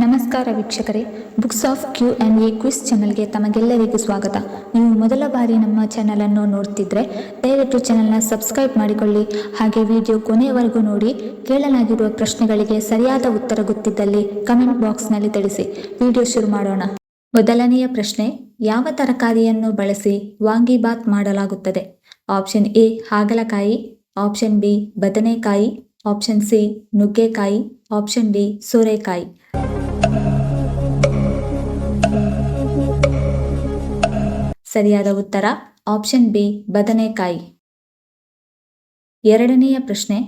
ನಮಸ್ಕಾರ ವೀಕ್ಷಕರೇ, books of Q&A quiz ಚಾನಲ್ಗೆ ತಮಗೆಲ್ಲರಿಗೂ ಸ್ವಾಗತ. ನೀವು ಮೊದಲ ಬಾರಿ ನಮ್ಮ ಚಾನಲನ್ನು ನೋಡ್ತಿದ್ರೆ ದಯವಿಟ್ಟು ಚಾನಲ್ನ ಸಬ್ಸ್ಕ್ರೈಬ್ ಮಾಡಿಕೊಳ್ಳಿ. ಹಾಗೆ ವಿಡಿಯೋ ಕೊನೆಯವರೆಗೂ ನೋಡಿ. ಕೇಳಲಾಗಿರುವ ಪ್ರಶ್ನೆಗಳಿಗೆ ಸರಿಯಾದ ಉತ್ತರ ಗೊತ್ತಿದ್ದಲ್ಲಿ ಕಮೆಂಟ್ ಬಾಕ್ಸ್ನಲ್ಲಿ ತಿಳಿಸಿ. ವಿಡಿಯೋ ಶುರು ಮಾಡೋಣ. ಮೊದಲನೆಯ ಪ್ರಶ್ನೆ, ಯಾವ ತರಕಾರಿಯನ್ನು ಬಳಸಿ ವಾಂಗಿಬಾತ್ ಮಾಡಲಾಗುತ್ತದೆ? ಆಪ್ಷನ್ ಎ ಹಾಗಲಕಾಯಿ, ಆಪ್ಷನ್ ಬಿ ಬದನೆಕಾಯಿ, ಆಪ್ಷನ್ ಸಿ ನುಗ್ಗೆಕಾಯಿ, ಆಪ್ಷನ್ ಡಿ ಸೋರೆಕಾಯಿ. ಸರಿಯಾದ ಉತ್ತರ ಆಪ್ಷನ್ ಬಿ ಬದನೆಕಾಯಿ. ಎರಡನೆಯ ಪ್ರಶ್ನೆ,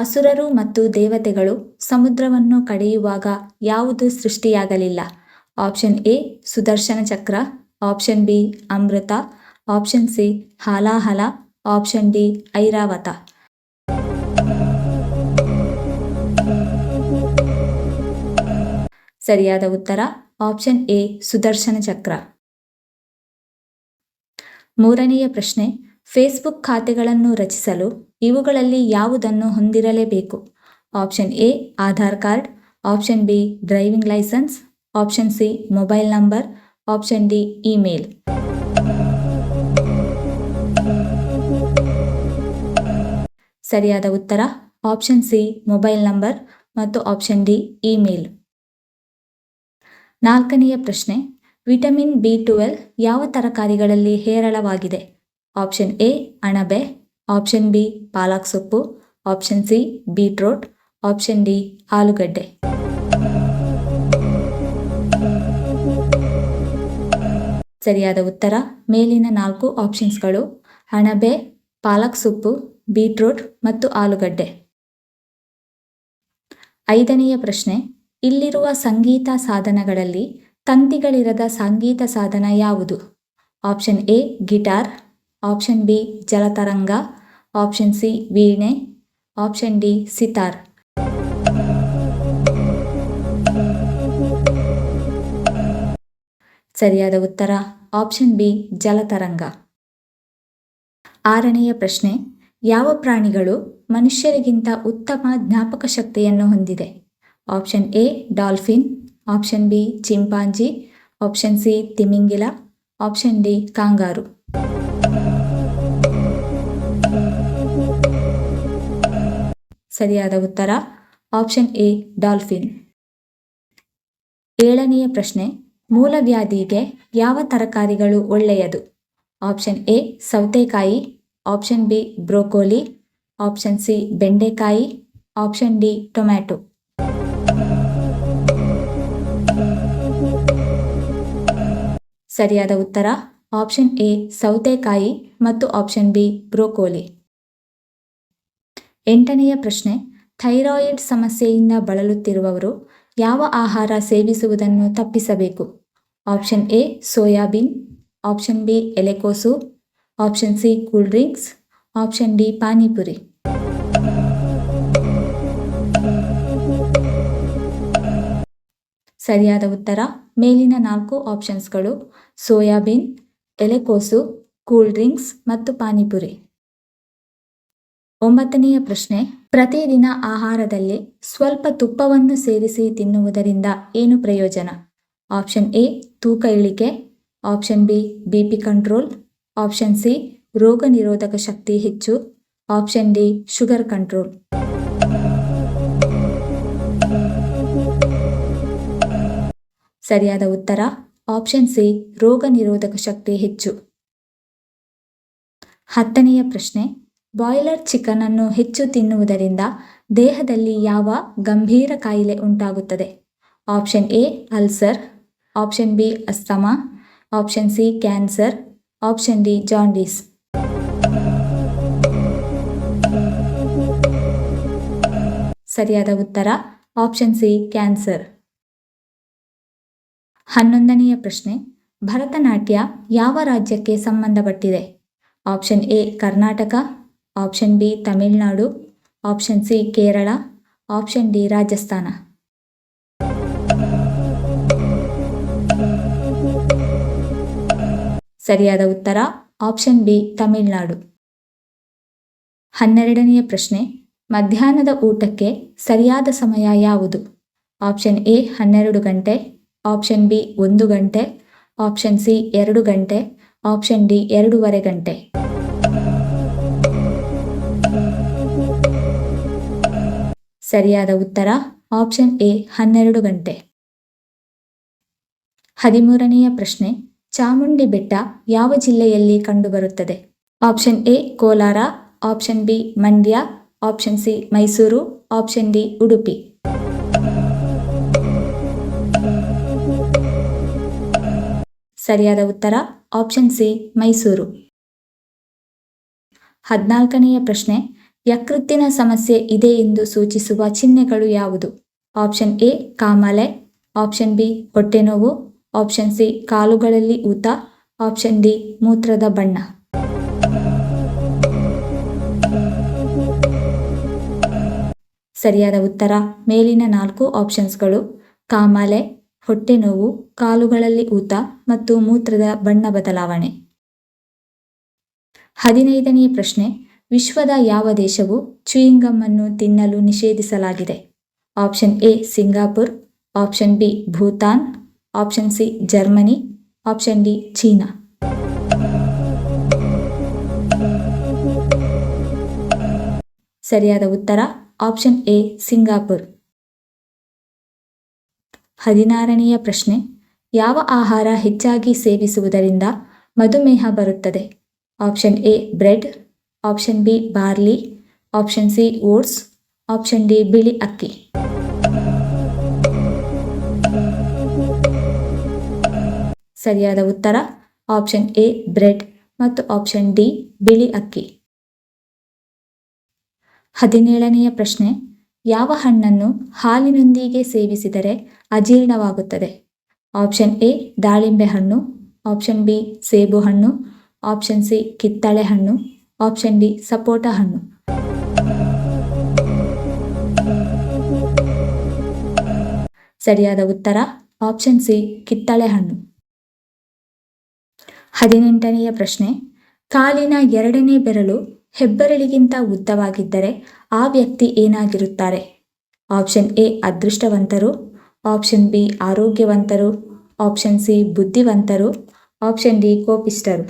ಅಸುರರು ಮತ್ತು ದೇವತೆಗಳು ಸಮುದ್ರವನ್ನು ಕಡಿಯುವಾಗ ಯಾವುದು ಸೃಷ್ಟಿಯಾಗಲಿಲ್ಲ? Option A Sudarshana Chakra, option B ಅಮೃತ, ಆಪ್ಷನ್ ಸಿ ಹಾಲಾಹಲ, ಆಪ್ಷನ್ ಡಿ ಐರಾವತ. ಸರಿಯಾದ ಉತ್ತರ ಆಪ್ಷನ್ ಎ ಸುದರ್ಶನ ಚಕ್ರ. ಮೂರನೆಯ ಪ್ರಶ್ನೆ, ಫೇಸ್ಬುಕ್ ಖಾತೆಗಳನ್ನು ರಚಿಸಲು ಇವುಗಳಲ್ಲಿ ಯಾವುದನ್ನು ಹೊಂದಿರಲೇಬೇಕು? Option A Aadhaar card, option B driving licence, option C mobile number, option D email. ಸರಿಯಾದ ಉತ್ತರ ಆಪ್ಷನ್ ಸಿ ಮೊಬೈಲ್ ನಂಬರ್ ಮತ್ತು ಆಪ್ಷನ್ ಡಿ ಇಮೇಲ್. ನಾಲ್ಕನೆಯ ಪ್ರಶ್ನೆ, ವಿಟಮಿನ್ B12 ಯಾವ ತರಕಾರಿಗಳಲ್ಲಿ ಹೇರಳವಾಗಿದೆ? ಆಪ್ಷನ್ ಎ ಅಣಬೆ, ಆಪ್ಷನ್ ಬಿ ಪಾಲಕ್ ಸೊಪ್ಪು, option C beetroot, option D ಆಲೂಗಡ್ಡೆ. ಸರಿಯಾದ ಉತ್ತರ ಮೇಲಿನ 4 ಆಪ್ಷನ್ಸ್ಗಳು ಅಣಬೆ, ಪಾಲಕ್ ಸೊಪ್ಪು, ಬೀಟ್ರೋಟ್ ಮತ್ತು ಆಲೂಗಡ್ಡೆ. ಐದನೆಯ ಪ್ರಶ್ನೆ, ಇಲ್ಲಿರುವ ಸಂಗೀತ ಸಾಧನಗಳಲ್ಲಿ ತಂತಿಗಳಿರದ ಸಂಗೀತ ಸಾಧನ ಯಾವುದು? Option A guitar, option B ಜಲತರಂಗ, ಆಪ್ಷನ್ ಸಿ ವೀಣೆ, ಆಪ್ಷನ್ ಡಿ ಸಿತಾರ್. ಸರಿಯಾದ ಉತ್ತರ ಆಪ್ಷನ್ ಬಿ ಜಲತರಂಗ. ಆರನೆಯ ಪ್ರಶ್ನೆ, ಯಾವ ಪ್ರಾಣಿಗಳು ಮನುಷ್ಯರಿಗಿಂತ ಉತ್ತಮ ಜ್ಞಾಪಕ ಶಕ್ತಿಯನ್ನು ಹೊಂದಿದೆ? Option A dolphin, option B chimpanzee, option C ತಿಮಿಂಗಿಲ, ಆಪ್ಷನ್ ಡಿ ಕಾಂಗಾರು. ಸರಿಯಾದ ಉತ್ತರ ಆಪ್ಷನ್ ಎ ಡಾಲ್ಫಿನ್. ಏಳನೆಯ ಪ್ರಶ್ನೆ, ಮೂಲವ್ಯಾಧಿಗೆ ಯಾವ ತರಕಾರಿಗಳು ಒಳ್ಳೆಯದು? ಆಪ್ಷನ್ ಎ ಸೌತೆಕಾಯಿ, option B broccoli, option C ಬೆಂಡೆಕಾಯಿ, ಆಪ್ಷನ್ ಡಿ ಟೊಮ್ಯಾಟೊ. ಸರಿಯಾದ ಉತ್ತರ ಆಪ್ಷನ್ ಎ ಸೌತೆಕಾಯಿ ಮತ್ತು ಆಪ್ಷನ್ ಬಿ ಬ್ರೋಕೋಲಿ. ಎಂಟನೆಯ ಪ್ರಶ್ನೆ, ಥೈರಾಯಿಡ್ ಸಮಸ್ಯೆಯಿಂದ ಬಳಲುತ್ತಿರುವವರು ಯಾವ ಆಹಾರ ಸೇವಿಸುವುದನ್ನು ತಪ್ಪಿಸಬೇಕು? Option A soybean, option B ಎಲೆಕೋಸು, option C cool drinks, option D panipuri. ಸರಿಯಾದ ಉತ್ತರ ಮೇಲಿನ 4 ಆಪ್ಷನ್ಸ್ಗಳು ಸೋಯಾಬೀನ್, ಎಲೆಕೋಸು, ಕೂಲ್ ಡ್ರಿಂಕ್ಸ್ ಮತ್ತು ಪಾನಿಪುರಿ. ಒಂಬತ್ತನೆಯ ಪ್ರಶ್ನೆ, ಪ್ರತಿದಿನ ಆಹಾರದಲ್ಲಿ ಸ್ವಲ್ಪ ತುಪ್ಪವನ್ನು ಸೇರಿಸಿ ತಿನ್ನುವುದರಿಂದ ಏನು ಪ್ರಯೋಜನ? ಆಪ್ಷನ್ ಎ ತೂಕ ಇಳಿಕೆ, option B BP control, option C ರೋಗ ನಿರೋಧಕ ಶಕ್ತಿ ಹೆಚ್ಚು, ಆಪ್ಷನ್ ಡಿ ಶುಗರ್ ಕಂಟ್ರೋಲ್. ಸರಿಯಾದ ಉತ್ತರ ಆಪ್ಷನ್ ಸಿ ರೋಗ ನಿರೋಧಕ ಶಕ್ತಿ ಹೆಚ್ಚು. ಹತ್ತನೆಯ ಪ್ರಶ್ನೆ, ಬಾಯ್ಲರ್ ಚಿಕನ್ ಅನ್ನು ಹೆಚ್ಚು ತಿನ್ನುವುದರಿಂದ ದೇಹದಲ್ಲಿ ಯಾವ ಗಂಭೀರ ಕಾಯಿಲೆ ಉಂಟಾಗುತ್ತದೆ? Option A ulcer, option B asthma, option C cancer, option D jaundice. ಸರಿಯಾದ ಉತ್ತರ ಆಪ್ಷನ್ ಸಿ ಕ್ಯಾನ್ಸರ್. 11ನೆಯ ಪ್ರಶ್ನೆ, ಭರತನಾಟ್ಯ ಯಾವ ರಾಜ್ಯಕ್ಕೆ ಸಂಬಂಧಪಟ್ಟಿದೆ? Option A Karnataka, option B Tamil Nadu, option C Kerala, option D Rajasthan. ಸರಿಯಾದ ಉತ್ತರ ಆಪ್ಷನ್ ಬಿ ತಮಿಳುನಾಡು. 12ನೆಯ ಪ್ರಶ್ನೆ, ಮಧ್ಯಾಹ್ನದ ಊಟಕ್ಕೆ ಸರಿಯಾದ ಸಮಯ ಯಾವುದು? ಆಪ್ಷನ್ ಎ 12 ಗಂಟೆ, ಆಪ್ಷನ್ ಬಿ 1 ಗಂಟೆ, ಆಪ್ಷನ್ ಸಿ 2 ಗಂಟೆ, ಆಪ್ಷನ್ ಡಿ 2.5 ಗಂಟೆ. ಸರಿಯಾದ ಉತ್ತರ ಆಪ್ಷನ್ ಎ 12 ಗಂಟೆ. 13ನೆಯ ಪ್ರಶ್ನೆ, ಚಾಮುಂಡಿ ಬೆಟ್ಟ ಯಾವ ಜಿಲ್ಲೆಯಲ್ಲಿ ಕಂಡುಬರುತ್ತದೆ? Option A Kolar, option B Mandya, option C Mysuru, option D Udupi. ಸರಿಯಾದ ಉತ್ತರ ಆಪ್ಷನ್ ಸಿ ಮೈಸೂರು. 14ನೆಯ ಪ್ರಶ್ನೆ, ಯಕೃತ್ತಿನ ಸಮಸ್ಯೆ ಇದೆ ಎಂದು ಸೂಚಿಸುವ ಚಿಹ್ನೆಗಳು ಯಾವುದು? ಆಪ್ಷನ್ ಎ ಕಾಮಾಲೆ, ಆಪ್ಷನ್ ಬಿ ಹೊಟ್ಟೆನೋವು, ಆಪ್ಷನ್ ಸಿ ಕಾಲುಗಳಲ್ಲಿ ಊತ, ಆಪ್ಷನ್ ಡಿ ಮೂತ್ರದ ಬಣ್ಣ. ಸರಿಯಾದ ಉತ್ತರ ಮೇಲಿನ 4 ಆಪ್ಷನ್ಸ್ಗಳು ಕಾಮಾಲೆ, ಹೊಟ್ಟೆನೋವು, ಕಾಲುಗಳಲ್ಲಿ ಊತ ಮತ್ತು ಮೂತ್ರದ ಬಣ್ಣ ಬದಲಾವಣೆ. 15ನೇ ಪ್ರಶ್ನೆ, ವಿಶ್ವದ ಯಾವ ದೇಶವು ಚೂಯಿಂಗಮ್ ಅನ್ನು ತಿನ್ನಲು ನಿಷೇಧಿಸಲಾಗಿದೆ? Option A Singapore, option B Bhutan, option C Germany, option D China. ಸರಿಯಾದ ಉತ್ತರ ಆಪ್ಷನ್ ಎ ಸಿಂಗಾಪುರ್. 16ನೆಯ ಪ್ರಶ್ನೆ, ಯಾವ ಆಹಾರ ಹೆಚ್ಚಾಗಿ ಸೇವಿಸುವುದರಿಂದ ಮಧುಮೇಹ ಬರುತ್ತದೆ? Option A bread, option B barley, option C oats, option D ಬಿಳಿ ಅಕ್ಕಿ. ಸರಿಯಾದ ಉತ್ತರ ಆಪ್ಷನ್ ಎ ಬ್ರೆಡ್ ಮತ್ತು ಆಪ್ಷನ್ ಡಿ ಬಿಳಿ ಅಕ್ಕಿ. 17ನೆಯ ಪ್ರಶ್ನೆ, ಯಾವ ಹಣ್ಣನ್ನು ಹಾಲಿನೊಂದಿಗೆ ಸೇವಿಸಿದರೆ ಅಜೀರ್ಣವಾಗುತ್ತದೆ? ಆಪ್ಷನ್ ಎ ದಾಳಿಂಬೆ ಹಣ್ಣು, ಆಪ್ಷನ್ ಬಿ ಸೇಬು ಹಣ್ಣು, ಆಪ್ಷನ್ ಸಿ ಕಿತ್ತಳೆ ಹಣ್ಣು, ಆಪ್ಷನ್ ಡಿ ಸಪೋಟ ಹಣ್ಣು. ಸರಿಯಾದ ಉತ್ತರ ಆಪ್ಷನ್ ಸಿ ಕಿತ್ತಳೆ ಹಣ್ಣು. 18ನೆಯ ಪ್ರಶ್ನೆ, ಕಾಲಿನ 2ನೇ ಬೆರಳು ಹೆಬ್ಬೆರಳಿಗಿಂತ ಉದ್ದವಾಗಿದ್ದರೆ ಆ ವ್ಯಕ್ತಿ ಏನಾಗಿರುತ್ತಾರೆ? ಆಪ್ಷನ್ ಎ ಅದೃಷ್ಟವಂತರು, ಆಪ್ಷನ್ ಬಿ ಆರೋಗ್ಯವಂತರು, ಆಪ್ಷನ್ ಸಿ ಬುದ್ಧಿವಂತರು, ಆಪ್ಷನ್ ಡಿ ಕೋಪಿಷ್ಠರು.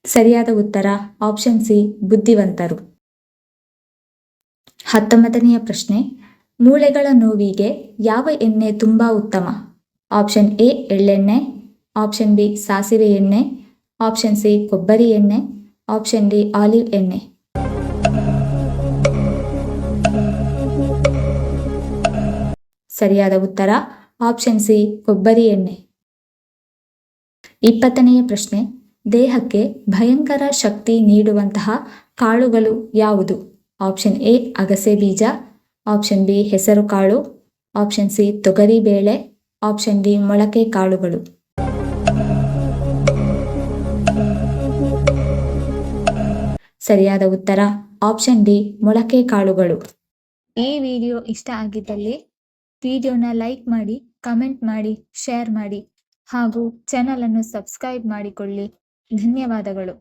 ಸರಿಯಾದ ಉತ್ತರ ಆಪ್ಷನ್ ಸಿ ಬುದ್ಧಿವಂತರು. 19ನೆಯ ಪ್ರಶ್ನೆ, ಮೂಳೆಗಳ ನೋವಿಗೆ ಯಾವ ಎಣ್ಣೆ ತುಂಬಾ ಉತ್ತಮ? ಆಪ್ಷನ್ ಎ ಎಳ್ಳೆಣ್ಣೆ, ಆಪ್ಷನ್ ಬಿ ಸಾಸಿವೆ ಎಣ್ಣೆ, ಆಪ್ಷನ್ ಸಿ ಕೊಬ್ಬರಿ ಎಣ್ಣೆ, ಆಪ್ಷನ್ ಡಿ ಆಲಿವ್ ಎಣ್ಣೆ. ಸರಿಯಾದ ಉತ್ತರ ಆಪ್ಷನ್ ಸಿ ಕೊಬ್ಬರಿ ಎಣ್ಣೆ. 20ನೆಯ ಪ್ರಶ್ನೆ, ದೇಹಕ್ಕೆ ಭಯಂಕರ ಶಕ್ತಿ ನೀಡುವಂತಹ ಕಾಳುಗಳು ಯಾವುದು? ಆಪ್ಷನ್ ಎ ಅಗಸೆ ಬೀಜ, ಆಪ್ಷನ್ ಬಿ ಹೆಸರು ಕಾಳು, ಆಪ್ಷನ್ ಸಿ ತೊಗರಿ ಬೇಳೆ, ಆಪ್ಷನ್ ಡಿ ಮೊಳಕೆ ಕಾಳುಗಳು. ಸರಿಯಾದ ಉತ್ತರ ಆಪ್ಷನ್ ಡಿ ಮೊಳಕೆ ಕಾಳುಗಳು. ಈ ವಿಡಿಯೋ ಇಷ್ಟ ಆಗಿದ್ದಲ್ಲಿ ವಿಡಿಯೋನ ಲೈಕ್ ಮಾಡಿ, ಕಮೆಂಟ್ ಮಾಡಿ, ಶೇರ್ ಮಾಡಿ ಹಾಗೂ ಚಾನಲ್ ಅನ್ನು ಸಬ್ಸ್ಕ್ರೈಬ್ ಮಾಡಿಕೊಳ್ಳಿ. ಧನ್ಯವಾದಗಳು.